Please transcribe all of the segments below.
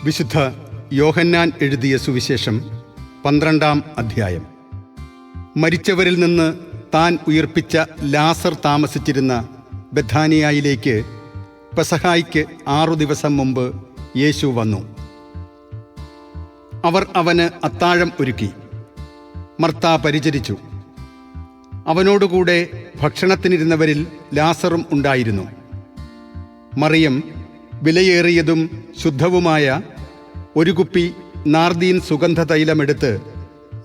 വിശുദ്ധ യോഹന്നാൻ എഴുതിയ സുവിശേഷം 12-ാം അധ്യായം. മരിച്ചവരിൽ നിന്ന് താൻ ഉയിർപ്പിച്ച ലാസർ താമസിച്ചിരുന്ന ബെഥാനിയായിലേക്ക് പെസഹായ്ക്ക് 6 ദിവസം മുമ്പ് യേശു വന്നു. അവർ അവന് അത്താഴം ഒരുക്കി. മർത്ത പരിചരിച്ചു. അവനോടുകൂടെ ഭക്ഷണത്തിനിരുന്നവരിൽ ലാസറും ഉണ്ടായിരുന്നു. മറിയം വിലയേറിയതും ശുദ്ധവുമായ ഒരു കുപ്പി നാർദീൻ സുഗന്ധതൈലമെടുത്ത്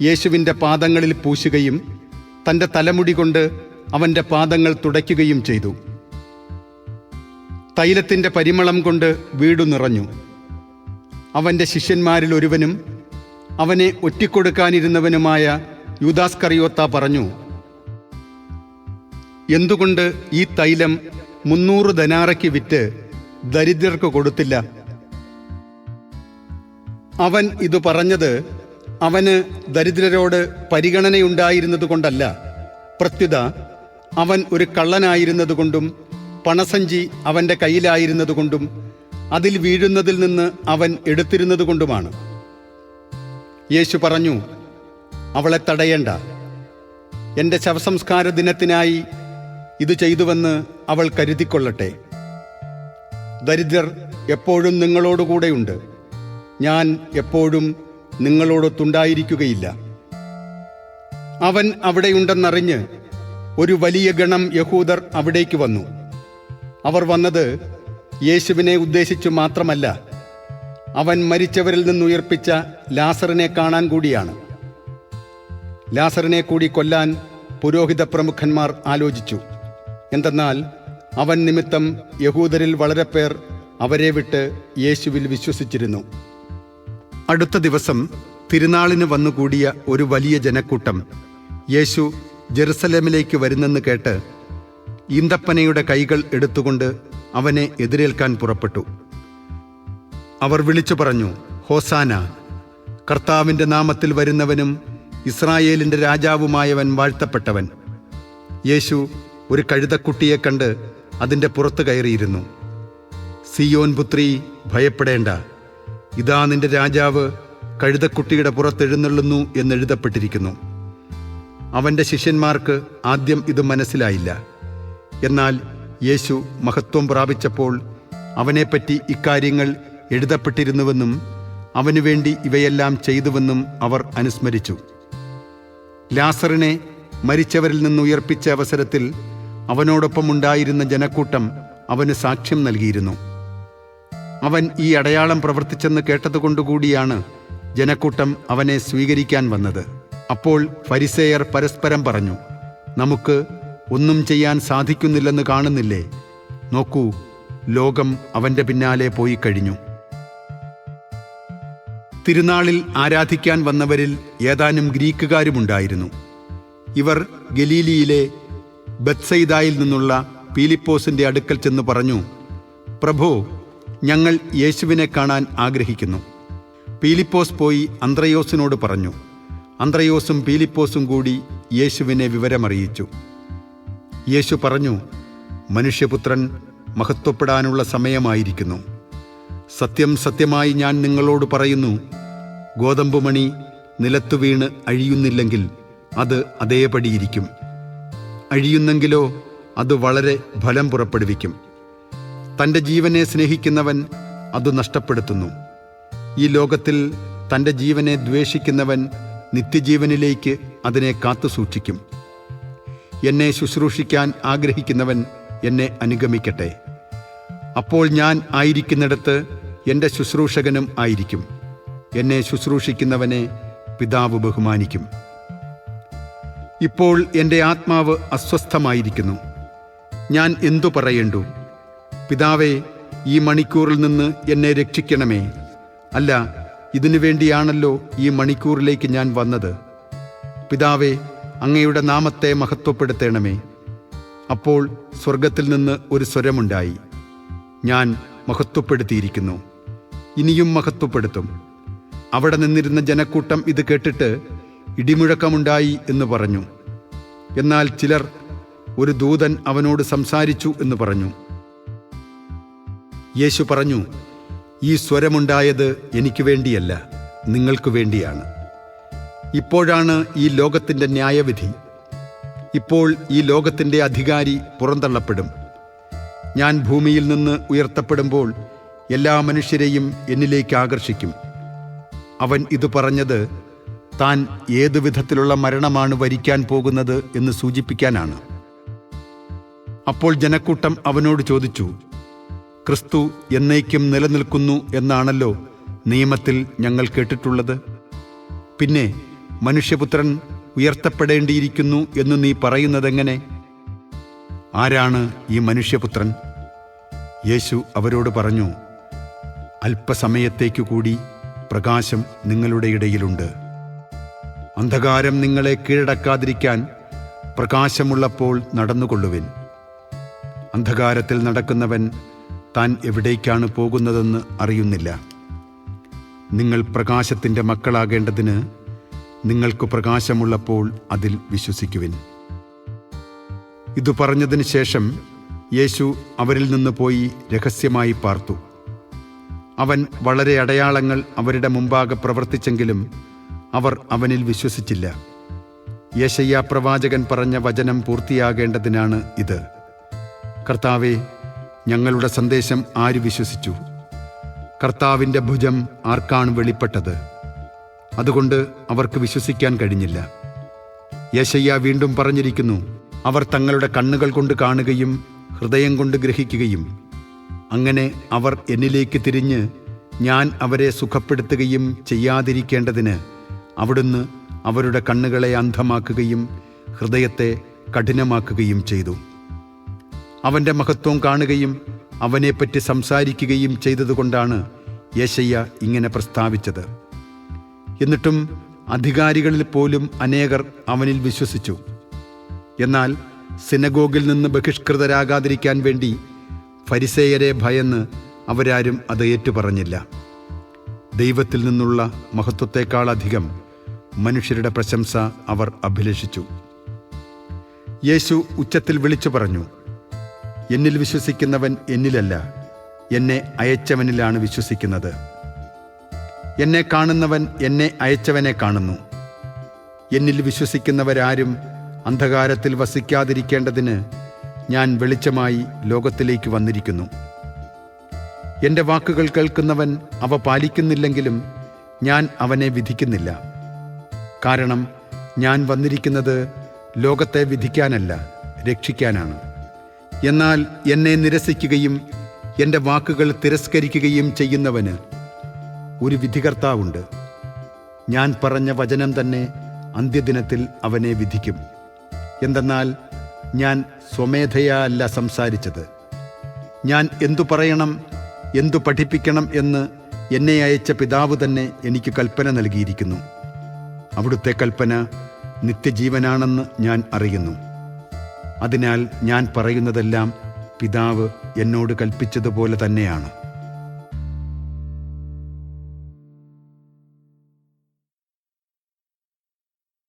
യേശുവിൻ്റെ പാദങ്ങളിൽ പൂശുകയും തൻ്റെ തലമുടി കൊണ്ട് അവൻ്റെ പാദങ്ങൾ തുടയ്ക്കുകയും ചെയ്തു. തൈലത്തിൻ്റെ പരിമളം കൊണ്ട് വീടു നിറഞ്ഞു. അവൻ്റെ ശിഷ്യന്മാരിൽ ഒരുവനും അവനെ ഒറ്റിക്കൊടുക്കാനിരുന്നവനുമായ യൂദാസ്കറിയോത്ത പറഞ്ഞു, എന്തുകൊണ്ട് ഈ തൈലം 300 ദനാറയ്ക്ക് വിറ്റ് ദരിദ്രർക്ക് കൊടുത്തില്ല? അവൻ ഇതു പറഞ്ഞത് അവന് ദരിദ്രരോട് പരിഗണനയുണ്ടായിരുന്നതുകൊണ്ടല്ല, പ്രത്യുത അവൻ ഒരു കള്ളനായിരുന്നതുകൊണ്ടും പണസഞ്ചി അവൻ്റെ കയ്യിലായിരുന്നതുകൊണ്ടും അതിൽ വീഴുന്നതിൽ നിന്ന് അവൻ എടുത്തിരുന്നതുകൊണ്ടുമാണ്. യേശു പറഞ്ഞു, അവളെ തടയേണ്ട. എൻ്റെ ശവസംസ്കാര ദിനത്തിനായി ഇത് ചെയ്തുവെന്ന് അവൾ കരുതിക്കൊള്ളട്ടെ. ദരിദ്രർ എപ്പോഴും നിങ്ങളോടുകൂടെയുണ്ട്, ഞാൻ എപ്പോഴും നിങ്ങളോടൊത്തുണ്ടായിരിക്കുകയില്ല. അവൻ അവിടെയുണ്ടെന്നറിഞ്ഞ് ഒരു വലിയ ഗണം യഹൂദർ അവിടേക്ക് വന്നു. അവർ വന്നത് യേശുവിനെ ഉദ്ദേശിച്ചു മാത്രമല്ല, അവൻ മരിച്ചവരിൽ നിന്നുയർപ്പിച്ച ലാസറിനെ കാണാൻ കൂടിയാണ്. ലാസറിനെ കൂടി കൊല്ലാൻ പുരോഹിത പ്രമുഖന്മാർ ആലോചിച്ചു. എന്തെന്നാൽ അവൻ നിമിത്തം യഹൂദരിൽ വളരെ പേർ അവരെ വിട്ട് യേശുവിൽ വിശ്വസിച്ചിരുന്നു. അടുത്ത ദിവസം തിരുനാളിന് വന്നുകൂടിയ ഒരു വലിയ ജനക്കൂട്ടം യേശു ജെറുസലേമിലേക്ക് വരുന്നെന്ന് കേട്ട് ഈന്തപ്പനയുടെ കൈകൾ എടുത്തുകൊണ്ട് അവനെ എതിരേൽക്കാൻ പുറപ്പെട്ടു. അവർ വിളിച്ചു പറഞ്ഞു, ഹോസാന! കർത്താവിൻ്റെ നാമത്തിൽ വരുന്നവനും ഇസ്രായേലിൻ്റെ രാജാവുമായവൻ വാഴ്ത്തപ്പെട്ടവൻ. യേശു ഒരു കഴുതക്കുട്ടിയെ കണ്ട് അതിൻ്റെ പുറത്ത് കയറിയിരുന്നു. സിയോൻ പുത്രി, ഭയപ്പെടേണ്ട, ഇതാ നിന്റെ രാജാവ് കഴുതക്കുട്ടിയുടെ പുറത്തെഴുന്നള്ളുന്നു എന്നെഴുതപ്പെട്ടിരിക്കുന്നു. അവൻ്റെ ശിഷ്യന്മാർക്ക് ആദ്യം ഇത് മനസ്സിലായില്ല. എന്നാൽ യേശു മഹത്വം പ്രാപിച്ചപ്പോൾ അവനെപ്പറ്റി ഇക്കാര്യങ്ങൾ എഴുതപ്പെട്ടിരുന്നുവെന്നും അവനുവേണ്ടി ഇവയെല്ലാം ചെയ്തുവെന്നും അവർ അനുസ്മരിച്ചു. ലാസറിനെ മരിച്ചവരിൽ നിന്ന് ഉയർപ്പിച്ച അവസരത്തിൽ അവനോടൊപ്പമുണ്ടായിരുന്ന ജനക്കൂട്ടം അവന് സാക്ഷ്യം നൽകിയിരുന്നു. അവൻ ഈ അടയാളം പ്രവർത്തിച്ചെന്ന് കേട്ടതുകൊണ്ടുകൂടിയാണ് ജനക്കൂട്ടം അവനെ സ്വീകരിക്കാൻ വന്നത്. അപ്പോൾ ഫരിസേയർ പരസ്പരം പറഞ്ഞു, നമുക്ക് ഒന്നും ചെയ്യാൻ സാധിക്കുന്നില്ലെന്ന് കാണുന്നില്ലേ? നോക്കൂ, ലോകം അവൻ്റെ പിന്നാലെ പോയി കഴിഞ്ഞു. തിരുനാളിൽ ആരാധിക്കാൻ വന്നവരിൽ ഏതാനും ഗ്രീക്കുകാരുമുണ്ടായിരുന്നു. ഇവർ ഗലീലിയിലെ ബത്സയിദായിൽ നിന്നുള്ള പീലിപ്പോസിൻ്റെ അടുക്കൽ ചെന്ന് പറഞ്ഞു, പ്രഭോ, ഞങ്ങൾ യേശുവിനെ കാണാൻ ആഗ്രഹിക്കുന്നു. പീലിപ്പോസ് പോയി അന്ത്രയോസിനോട് പറഞ്ഞു. അന്ത്രയോസും പീലിപ്പോസും കൂടി യേശുവിനെ വിവരമറിയിച്ചു. യേശു പറഞ്ഞു, മനുഷ്യപുത്രൻ മഹത്വപ്പെടാനുള്ള സമയമായിരിക്കുന്നു. സത്യം സത്യമായി ഞാൻ നിങ്ങളോട് പറയുന്നു, ഗോതമ്പുമണി നിലത്തു വീണ് അഴിയുന്നില്ലെങ്കിൽ അത് അതേപടിയിരിക്കും. അഴിയുന്നെങ്കിലോ അത് വളരെ ഫലം പുറപ്പെടുവിക്കും. തൻ്റെ ജീവനെ സ്നേഹിക്കുന്നവൻ അത് നഷ്ടപ്പെടുത്തുന്നു. ഈ ലോകത്തിൽ തൻ്റെ ജീവനെ ദ്വേഷിക്കുന്നവൻ നിത്യജീവനിലേക്ക് അതിനെ കാത്തുസൂക്ഷിക്കും. എന്നെ ശുശ്രൂഷിക്കാൻ ആഗ്രഹിക്കുന്നവൻ എന്നെ അനുഗമിക്കട്ടെ. അപ്പോൾ ഞാൻ ആയിരിക്കുന്നിടത്ത് എൻ്റെ ശുശ്രൂഷകനും ആയിരിക്കും. എന്നെ ശുശ്രൂഷിക്കുന്നവനെ പിതാവ് ബഹുമാനിക്കും. ഇപ്പോൾ എൻ്റെ ആത്മാവ് അസ്വസ്ഥമായിരിക്കുന്നു. ഞാൻ എന്തു പറയേണ്ടു? പിതാവേ, ഈ മണിക്കൂറിൽ നിന്ന് എന്നെ രക്ഷിക്കണമേ. അല്ല, ഇതിനു വേണ്ടിയാണല്ലോ ഈ മണിക്കൂറിലേക്ക് ഞാൻ വന്നത്. പിതാവേ, അങ്ങയുടെ നാമത്തെ മഹത്വപ്പെടുത്തണമേ. അപ്പോൾ സ്വർഗത്തിൽ നിന്ന് ഒരു സ്വരമുണ്ടായി, ഞാൻ മഹത്വപ്പെടുത്തിയിരിക്കുന്നു, ഇനിയും മഹത്വപ്പെടുത്തും. അവിടെ നിന്നിരുന്ന ജനക്കൂട്ടം ഇത് കേട്ടിട്ട് ഇടിമുഴക്കമുണ്ടായി എന്ന് പറഞ്ഞു. എന്നാൽ ചിലർ, ഒരു ദൂതൻ അവനോട് സംസാരിച്ചു എന്ന് പറഞ്ഞു. യേശു പറഞ്ഞു, ഈ സ്വരമുണ്ടായത് എനിക്ക് വേണ്ടിയല്ല, നിങ്ങൾക്ക് വേണ്ടിയാണ്. ഇപ്പോഴാണ് ഈ ലോകത്തിൻ്റെ ന്യായവിധി. ഇപ്പോൾ ഈ ലോകത്തിൻ്റെ അധികാരി പുറന്തള്ളപ്പെടും. ഞാൻ ഭൂമിയിൽ നിന്ന് ഉയർത്തപ്പെടുമ്പോൾ എല്ലാ മനുഷ്യരെയും എന്നിലേക്ക് ആകർഷിക്കും. അവൻ ഇത് പറഞ്ഞത് താൻ ഏതു വിധത്തിലുള്ള മരണമാണ് വരിക്കാൻ പോകുന്നത് എന്ന് സൂചിപ്പിക്കാനാണ്. അപ്പോൾ ജനക്കൂട്ടം അവനോട് ചോദിച്ചു, ക്രിസ്തു എന്നേക്കും നിലനിൽക്കുന്നു എന്നാണല്ലോ നിയമത്തിൽ ഞങ്ങൾ കേട്ടിട്ടുള്ളത്. പിന്നെ മനുഷ്യപുത്രൻ ഉയർത്തപ്പെടേണ്ടിയിരിക്കുന്നു എന്ന് നീ പറയുന്നതെങ്ങനെ? ആരാണ് ഈ മനുഷ്യപുത്രൻ? യേശു അവരോട് പറഞ്ഞു, അല്പസമയത്തേക്കു കൂടി പ്രകാശം നിങ്ങളുടെ ഇടയിലുണ്ട്. അന്ധകാരം നിങ്ങളെ കീഴടക്കാതിരിക്കാൻ പ്രകാശമുള്ളപ്പോൾ നടന്നുകൊള്ളുവിൻ. അന്ധകാരത്തിൽ നടക്കുന്നവൻ താൻ എവിടേക്കാണ് പോകുന്നതെന്ന് അറിയുന്നില്ല. നിങ്ങൾ പ്രകാശത്തിൻ്റെ മക്കളാകേണ്ടതിന് നിങ്ങൾക്ക് പ്രകാശമുള്ളപ്പോൾ അതിൽ വിശ്വസിക്കുവിൻ. ഇതു പറഞ്ഞതിന് ശേഷം യേശു അവരിൽ നിന്ന് പോയി രഹസ്യമായി പാർത്തു. അവൻ വളരെ അടയാളങ്ങൾ അവരുടെ മുമ്പാകെ പ്രവർത്തിച്ചെങ്കിലും അവർ അവനിൽ വിശ്വസിച്ചില്ല. യെശയ്യാ പ്രവാചകൻ പറഞ്ഞ വചനം പൂർത്തിയാകേണ്ടതിനാണ് ഇത്. കർത്താവേ, ഞങ്ങളുടെ സന്ദേശം ആര് വിശ്വസിച്ചു? കർത്താവിൻ്റെ ഭുജം ആർക്കാണ് വെളിപ്പെട്ടത്? അതുകൊണ്ട് അവർക്ക് വിശ്വസിക്കാൻ കഴിഞ്ഞില്ല. യെശയ്യാ വീണ്ടും പറഞ്ഞിരിക്കുന്നു, അവർ തങ്ങളുടെ കണ്ണുകൾ കൊണ്ട് കാണുകയും ഹൃദയം കൊണ്ട് ഗ്രഹിക്കുകയും അങ്ങനെ അവർ എന്നിലേക്ക് തിരിഞ്ഞ് ഞാൻ അവരെ സുഖപ്പെടുത്തുകയും ചെയ്യാതിരിക്കേണ്ടതിന് അവിടുന്ന് അവരുടെ കണ്ണുകളെ അന്ധമാക്കുകയും ഹൃദയത്തെ കഠിനമാക്കുകയും ചെയ്തു. അവൻ്റെ മഹത്വം കാണുകയും അവനെപ്പറ്റി സംസാരിക്കുകയും ചെയ്തതുകൊണ്ടാണ് യെശയ്യാ ഇങ്ങനെ പ്രസ്താവിച്ചത്. എന്നിട്ടും അധികാരികളിൽ പോലും അനേകർ അവനിൽ വിശ്വസിച്ചു. എന്നാൽ സിനഗോഗിൽ നിന്ന് ബഹിഷ്കൃതരാകാതിരിക്കാൻ വേണ്ടി ഫരിസേയരെ ഭയന്ന് അവരാരും അത് ഏറ്റുപറഞ്ഞില്ല. ദൈവത്തിൽ നിന്നുള്ള മഹത്വത്തെക്കാളധികം മനുഷ്യരുടെ പ്രശംസ അവർ അഭിലഷിച്ചു. യേശു ഉച്ചത്തിൽ വിളിച്ചു പറഞ്ഞു, എന്നിൽ വിശ്വസിക്കുന്നവൻ എന്നിലല്ല, എന്നെ അയച്ചവനിലാണ് വിശ്വസിക്കുന്നത്. എന്നെ കാണുന്നവൻ എന്നെ അയച്ചവനെ കാണുന്നു. എന്നിൽ വിശ്വസിക്കുന്നവരാരും അന്ധകാരത്തിൽ വസിക്കാതിരിക്കേണ്ടതിന് ഞാൻ വെളിച്ചമായി ലോകത്തിലേക്ക് വന്നിരിക്കുന്നു. എൻ്റെ വാക്കുകൾ കേൾക്കുന്നവൻ അവ പാലിക്കുന്നില്ലെങ്കിലും ഞാൻ അവനെ വിധിക്കുന്നില്ല. കാരണം ഞാൻ വന്നിരിക്കുന്നത് ലോകത്തെ വിധിക്കാനല്ല, രക്ഷിക്കാനാണ്. എന്നാൽ എന്നെ നിരസിക്കുകയും എൻ്റെ വാക്കുകൾ തിരസ്കരിക്കുകയും ചെയ്യുന്നവന് ഒരു വിധികർത്താവുണ്ട്. ഞാൻ പറഞ്ഞ വചനം തന്നെ അന്ത്യദിനത്തിൽ അവനെ വിധിക്കും. എന്തെന്നാൽ ഞാൻ സ്വമേധയാ അല്ല സംസാരിച്ചത്. ഞാൻ എന്തു പറയണം, എന്തു പഠിപ്പിക്കണം എന്ന് എന്നെ അയച്ച പിതാവ് തന്നെ എനിക്ക് കൽപ്പന നൽകിയിരിക്കുന്നു. അവിടുത്തെ കൽപ്പന നിത്യജീവനാണെന്ന് ഞാൻ അറിയുന്നു. അതിനാൽ ഞാൻ പറയുന്നതെല്ലാം പിതാവ് എന്നോട് കൽപ്പിച്ചതുപോലെ തന്നെയാണ്.